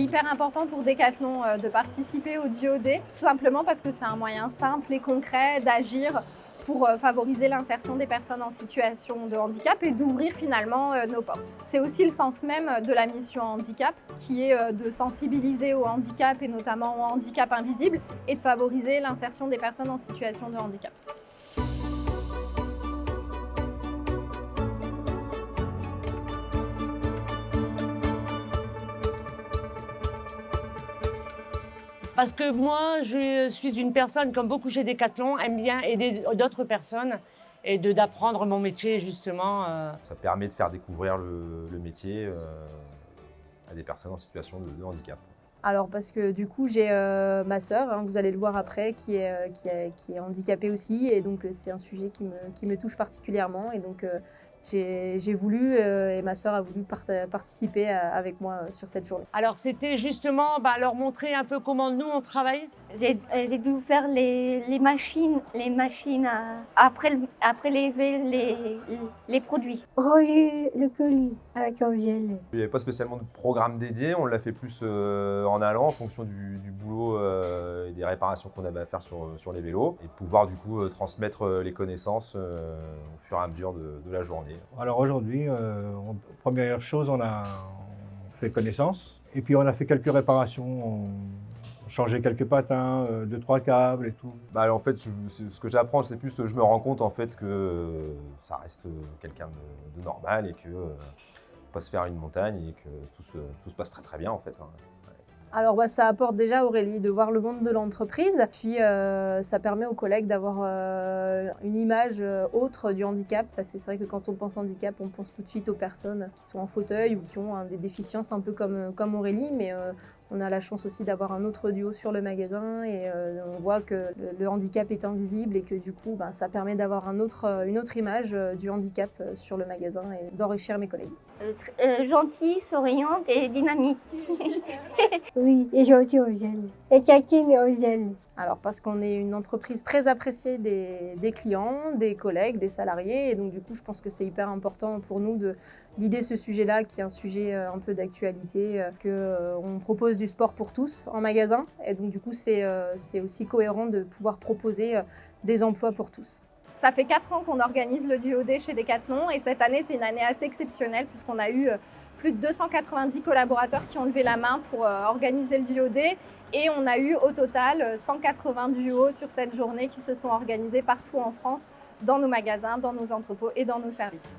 hyper important pour Decathlon de participer au DOD, tout simplement parce que c'est un moyen simple et concret d'agir pour favoriser l'insertion des personnes en situation de handicap et d'ouvrir finalement nos portes. C'est aussi le sens même de la mission handicap, qui est de sensibiliser au handicap et notamment au handicap invisible et de favoriser l'insertion des personnes en situation de handicap. Parce que moi, je suis une personne, comme beaucoup chez Decathlon, aime bien aider d'autres personnes et d'apprendre mon métier, justement. Ça permet de faire découvrir le métier à des personnes en situation de handicap. Alors parce que du coup j'ai ma sœur, hein, vous allez le voir après, qui est handicapée aussi, et donc c'est un sujet qui me touche particulièrement, et donc j'ai voulu, et ma sœur a voulu participer avec moi sur cette journée. Alors c'était justement leur montrer un peu comment nous on travaille. J'ai dû faire les machines après lever les produits. Relier le colis avec un gel. Il n'y avait pas spécialement de programme dédié, on l'a fait plus en allant en fonction du boulot et des réparations qu'on avait à faire sur les vélos, et de pouvoir du coup transmettre les connaissances au fur et à mesure de la journée. Alors aujourd'hui, première chose, on fait connaissance, et puis on a fait quelques réparations. Changer quelques patins, 2-3 câbles et tout. En fait, ce que j'apprends, c'est plus, je me rends compte en fait que ça reste quelqu'un de normal et que pas se faire une montagne et que tout se passe très très bien en fait. Alors ça apporte déjà, Aurélie, de voir le monde de l'entreprise, puis ça permet aux collègues d'avoir une image autre du handicap, parce que c'est vrai que quand on pense handicap, on pense tout de suite aux personnes qui sont en fauteuil ou qui ont des déficiences un peu comme Aurélie, mais on a la chance aussi d'avoir un autre duo sur le magasin, et on voit que le handicap est invisible et que du coup ça permet d'avoir une autre image du handicap sur le magasin et d'enrichir mes collègues. Gentille, souriante et dynamique. Oui, et gentil au gel. Et taquine au gel. Alors parce qu'on est une entreprise très appréciée des clients, des collègues, des salariés, et donc du coup je pense que c'est hyper important pour nous de guider ce sujet-là, qui est un sujet un peu d'actualité, qu'on propose du sport pour tous en magasin, et donc du coup c'est aussi cohérent de pouvoir proposer des emplois pour tous. Ça fait 4 ans qu'on organise le DOD chez Decathlon, et cette année c'est une année assez exceptionnelle puisqu'on a eu plus de 290 collaborateurs qui ont levé la main pour organiser le DOD, et on a eu au total 180 duos sur cette journée qui se sont organisés partout en France, dans nos magasins, dans nos entrepôts et dans nos services.